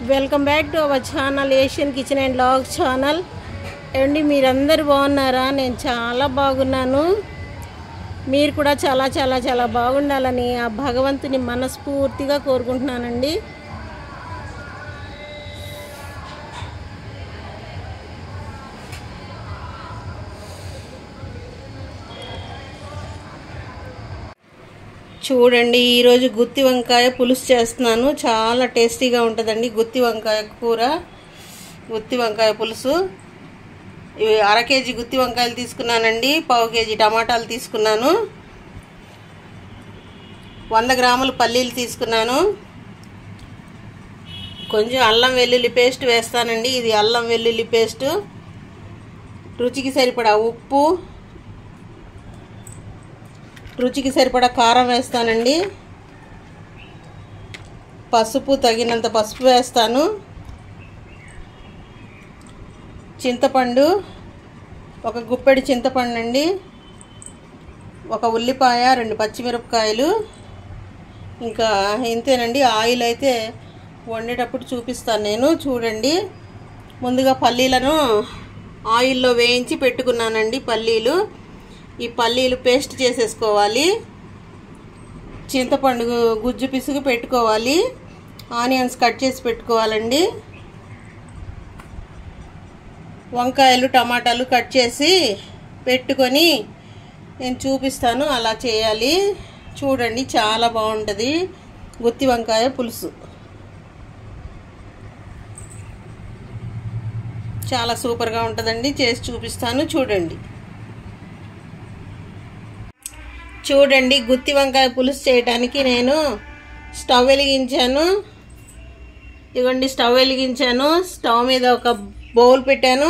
Welcome back to our channel Asian kitchen and vlogs channel. ఏమండి మీరందరూ బాగున్నారా? నేను చాలా బాగున్నాను. మీరు కూడా చాలా చాలా చాలా బాగుండాలని ఆ భగవంతుని మనస్ఫూర్తిగా కోరుకుంటున్నానండి. చూడండి, ఈరోజు గుత్తి వంకాయ పులుసు చేస్తున్నాను. చాలా టేస్టీగా ఉంటుందండి గుత్తి వంకాయ కూర, గుత్తి వంకాయ పులుసు. ఇవి 1/2 కేజీ గుత్తి వంకాయలు తీసుకున్నానండి. 1/2 కేజీ టమాటాలు తీసుకున్నాను. 100 గ్రాముల పల్లీలు తీసుకున్నాను. కొంచెం అల్లం వెల్లుల్లి పేస్ట్ వేస్తానండి. ఇది అల్లం వెల్లుల్లి పేస్టు. రుచికి సరిపడా ఉప్పు, రుచికి సరిపడా కారం వేస్తానండి. పసుపు, తగినంత పసుపు వేస్తాను. చింతపండు, ఒక గుప్పెడి చింతపండు అండి. ఒక ఉల్లిపాయ, 2 పచ్చిమిరపకాయలు. ఇంకా ఇంతేనండి. ఆయిల్ అయితే వండేటప్పుడు చూపిస్తాను నేను. చూడండి, ముందుగా పల్లీలను ఆయిల్లో వేయించి పెట్టుకున్నానండి. ఈ పల్లీలు పేస్ట్ చేసేసుకోవాలి. చింతపండు గుజ్జు పిసుగు పెట్టుకోవాలి. ఆనియన్స్ కట్ చేసి పెట్టుకోవాలండి. వంకాయలు, టమాటాలు కట్ చేసి పెట్టుకొని నేను చూపిస్తాను. అలా చేయాలి. చూడండి, చాలా బాగుంటుంది గుత్తి వంకాయ పులుసు. చాలా సూపర్గా ఉంటుందండి. చేసి చూపిస్తాను. చూడండి, గుత్తి వంకాయ పులుసు చేయడానికి నేను స్టవ్ వెలిగించాను. ఇదిగోండి, స్టవ్ వెలిగించాను. స్టవ్ మీద ఒక బౌల్ పెట్టాను.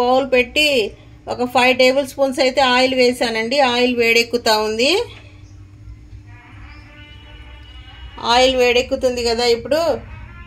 బౌల్ పెట్టి ఒక 5 టేబుల్ స్పూన్స్ అయితే ఆయిల్ వేసానండి. ఆయిల్ వేడెక్కుతూ ఉంది. ఆయిల్ వేడెక్కుతుంది కదా, ఇప్పుడు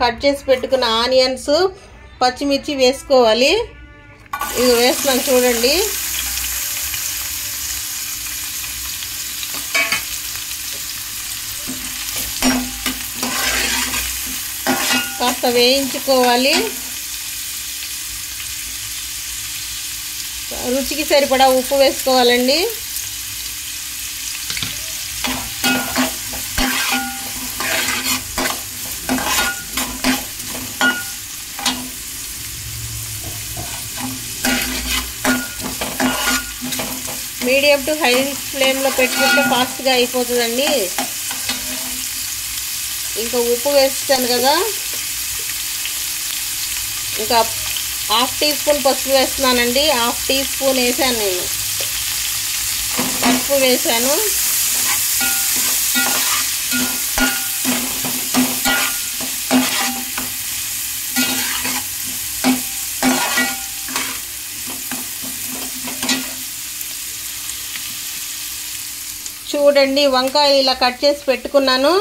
కట్ చేసి పెట్టుకున్న ఆనియన్స్, పచ్చిమిర్చి వేసుకోవాలి. ఇది వేస్తున్నాను. చూడండి, కాస్త వేయించుకోవాలి. రుచికి సరిపడా ఉప్పు వేసుకోవాలండి. మీడియం టు హై ఫ్లేమ్లో పెట్టుకుంటే ఫాస్ట్గా అయిపోతుందండి. ఇంకా ఉప్పు వేస్తాను కదా, ఇంకా 1/2 టీ స్పూన్ పసుపు వేస్తున్నానండి. 1/2 టీ స్పూన్ వేసాను నేను. పసుపు వేసాను. చూడండి, వంకాయ ఇలా కట్ చేసి పెట్టుకున్నాను.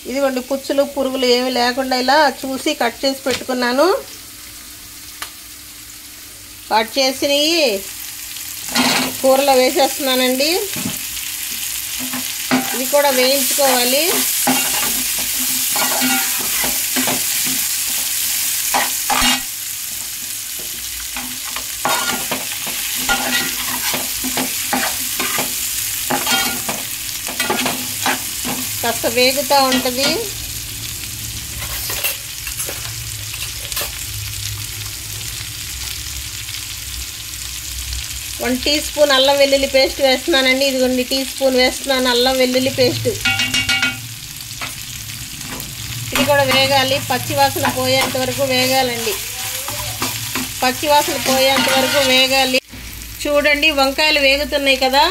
ఇదిగోండి, పుచ్చులు పురుగులు ఏమి లేకుండా ఇలా చూసి కట్ చేసి పెట్టుకున్నాను. కట్ చేసినవి కూరలో వేసేస్తున్నానండి. ఇది కూడా వేయించుకోవాలి. కాస్త వేగుతూ ఉంటుంది. వన్ టీ స్పూన్ అల్లం వెల్లుల్లి పేస్ట్ వేస్తున్నానండి. ఇదిగోండి, టీ స్పూన్ వేస్తున్నాను అల్లం వెల్లుల్లి పేస్ట్. ఇది కూడా వేగాలి. పచ్చివాసన పోయేంత వరకు వేగాలండి. పచ్చివాసన పోయేంత వరకు వేగాలి. చూడండి, వంకాయలు వేగుతున్నాయి కదా.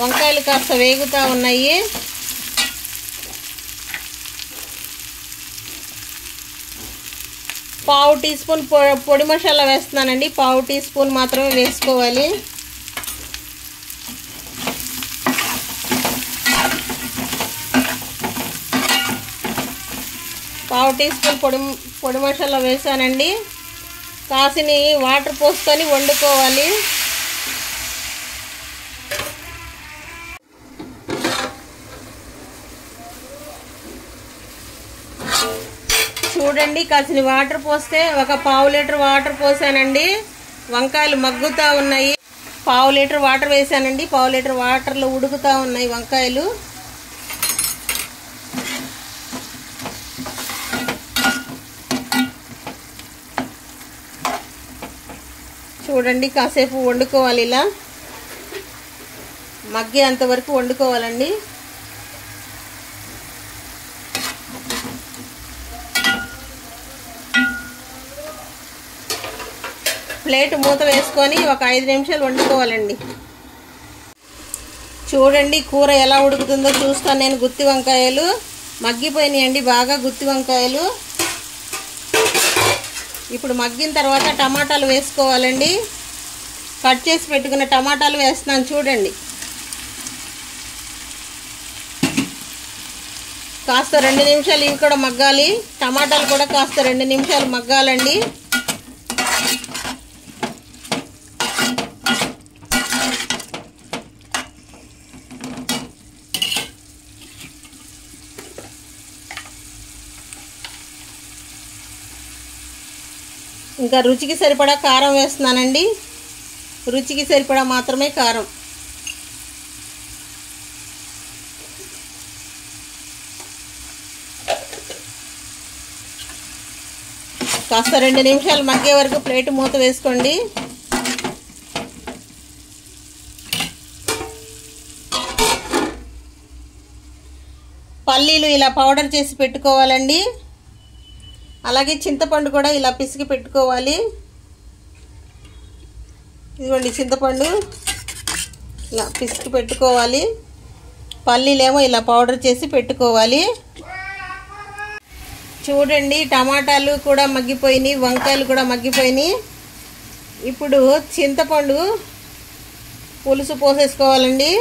వంకాయలు కాస్త వేగుతూ ఉన్నాయి. పావు టీ స్పూన్ పొడి మసాలా వేస్తున్నానండి. 1/2 టీ స్పూన్ మాత్రమే వేసుకోవాలి. పావు టీ స్పూన్ పొడి మసాలా వేసానండి. కాసిని వాటర్ పోసుకొని వండుకోవాలి. చూడండి, కాసిని వాటర్ పోస్తే ఒక పావు లీటర్ వాటర్ పోసానండి. వంకాయలు మగ్గుతూ ఉన్నాయి. పావు లీటర్ వాటర్ వేసానండి. పావు లీటర్ వాటర్లో ఉడుకుతూ ఉన్నాయి వంకాయలు. చూడండి, కాసేపు వండుకోవాలి. ఇలా మగ్గేంత వరకు వండుకోవాలండి. ప్లేట్ మూత వేసుకొని ఒక 5 నిమిషాలు వండుకోవాలండి. చూడండి, కూర ఎలా ఉడుకుతుందో చూస్తాను నేను. గుత్తి వంకాయలు మగ్గిపోయినాయండి బాగా, గుత్తి వంకాయలు. ఇప్పుడు మగ్గిన తర్వాత టమాటాలు వేసుకోవాలండి. కట్ చేసి పెట్టుకున్న టమాటాలు వేస్తున్నాను చూడండి. కాస్త 2 నిమిషాలు ఇవి కూడా మగ్గాలి. టమాటాలు కూడా కాస్త 2 నిమిషాలు మగ్గాలండి. ఇంకా రుచికి సరిపడా కారం వేస్తున్నానండి. రుచికి సరిపడా మాత్రమే కారం. కాస్త 2 నిమిషాలు మగ్గే వరకు ప్లేట్ మూత వేసుకోండి. పల్లీలు ఇలా పౌడర్ చేసి పెట్టుకోవాలండి. అలాగే చింతపండు కూడా ఇలా పిసికి పెట్టుకోవాలి. ఇదిగోండి చింతపండు ఇలా పిసికి పెట్టుకోవాలి. పల్లీలేమో ఇలా పౌడర్ చేసి పెట్టుకోవాలి. చూడండి, టమాటాలు కూడా మగ్గిపోయినాయి, వంకాయలు కూడా మగ్గిపోయినాయి. ఇప్పుడు చింతపండు పులుసు పోసేసుకోవాలండి.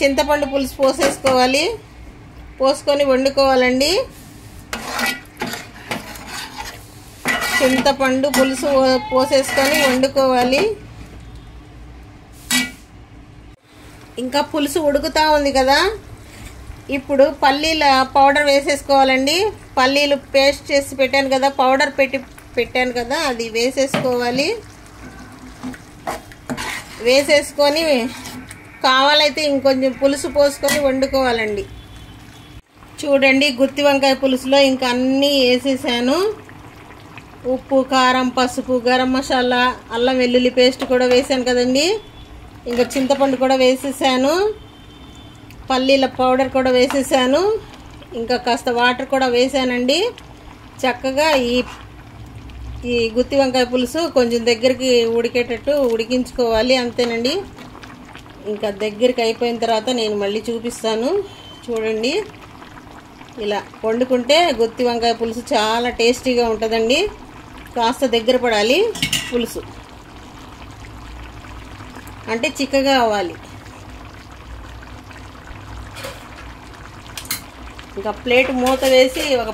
చింతపండు పులుసు పోసేసుకోవాలి. పోసుకొని వండుకోవాలండి. చింతపండు పులుసు పోసేసుకొని వండుకోవాలి. ఇంకా పులుసు ఉడుకుతూ ఉంది కదా, ఇప్పుడు పల్లీల పౌడర్ వేసేసుకోవాలండి. పల్లీలు పేస్ట్ చేసి పెట్టాను కదా, పౌడర్ పెట్టాను కదా, అది వేసేసుకోవాలి. వేసేసుకొని కావాలైతే ఇంకొంచెం పులుసు పోసుకొని వండుకోవాలండి. చూడండి, గుత్తి వంకాయ పులుసులో ఇంకా అన్నీ వేసేసాను. ఉప్పు, కారం, పసుపు, గరం మసాలా, అల్లం వెల్లుల్లి పేస్ట్ కూడా వేసాను కదండి. ఇంకా చింతపండు కూడా వేసేసాను. పల్లీల పౌడర్ కూడా వేసేసాను. ఇంకా కాస్త వాటర్ కూడా వేసానండి. చక్కగా ఈ గుత్తి వంకాయ పులుసు కొంచెం దగ్గరికి ఉడికేటట్టు ఉడికించుకోవాలి. అంతేనండి. ఇంకా దగ్గరికి అయిపోయిన తర్వాత నేను మళ్ళీ చూపిస్తాను. చూడండి, ఇలా వండుకుంటే గుత్తి వంకాయ పులుసు చాలా టేస్టీగా ఉంటుందండి. కాస్త దగ్గర పడాలి పులుసు, అంటే చిక్కగా అవ్వాలి. ఇంకా ప్లేట్ మూత వేసి ఒక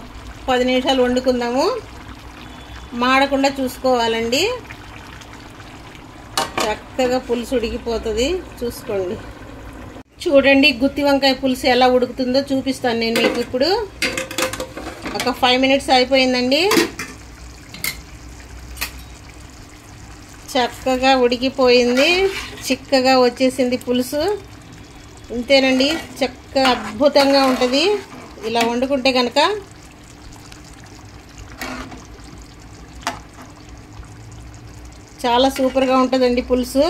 10 నిమిషాలు వండుకుందాము. మాడకుండా చూసుకోవాలండి. చక్కగా పులుసు ఉడికిపోతుంది. చూసుకోండి. చూడండి, గుత్తి వంకాయ పులుసు ఎలా ఉడుకుతుందో చూపిస్తాను నేను మీకు. ఇప్పుడు ఒక 5 మినిట్స్ అయిపోయిందండి. చక్కగా ఉడికిపోయింది. చిక్కగా వచ్చేసింది పులుసు. ఇంతేనండి, చక్కగా అద్భుతంగా ఉంటుంది ఇలా వండుకుంటే కనుక. చాలా సూపర్గా ఉంటుందండి పులుసు.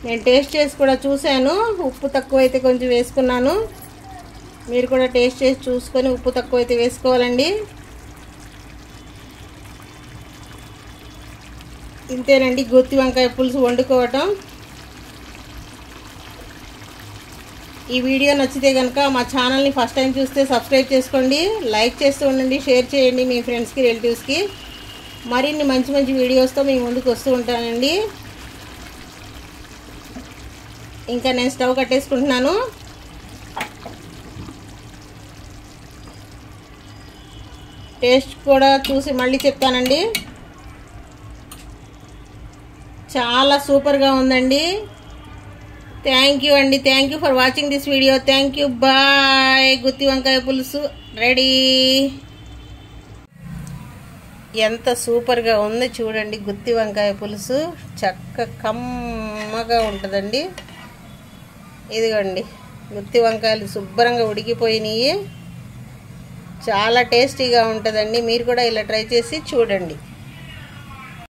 నేను టేస్ట్ చేసి కూడా చూశాను. ఉప్పు తక్కువైతే కొంచెం వేసుకున్నాను. మీరు కూడా టేస్ట్ చేసి చూసుకొని ఉప్పు తక్కువైతే వేసుకోవాలండి. ఇంతేనండి గుత్తి వంకాయ పులుసు వండుకోవటం. ఈ వీడియో నచ్చితే కనుక మా ఛానల్ని ఫస్ట్ టైం చూస్తే సబ్స్క్రైబ్ చేసుకోండి. లైక్ చేస్తూ ఉండండి, షేర్ చేయండి మీ ఫ్రెండ్స్కి, రిలేటివ్స్కి. మరిన్ని మంచి మంచి వీడియోస్తో మీ ముందుకు వస్తూ ఉంటానండి. ఇంకా నేను స్టవ్ కట్టేసుకుంటున్నాను. టేస్ట్ కూడా చూసి మళ్ళీ చెప్తానండి. చాలా సూపర్గా ఉందండి. థ్యాంక్ యూ అండి. Thank you for watching this video. Thank you. Bye. గుత్తి వంకాయ పులుసు రెడీ. ఎంత సూపర్గా ఉంది చూడండి. గుత్తి వంకాయ పులుసు కమ్మగా ఉంటుందండి. ఇదిగోండి గుత్తి వంకాయలు శుభ్రంగా ఉడికిపోయినాయి. చాలా టేస్టీగా ఉంటుందండి. మీరు కూడా ఇలా ట్రై చేసి చూడండి.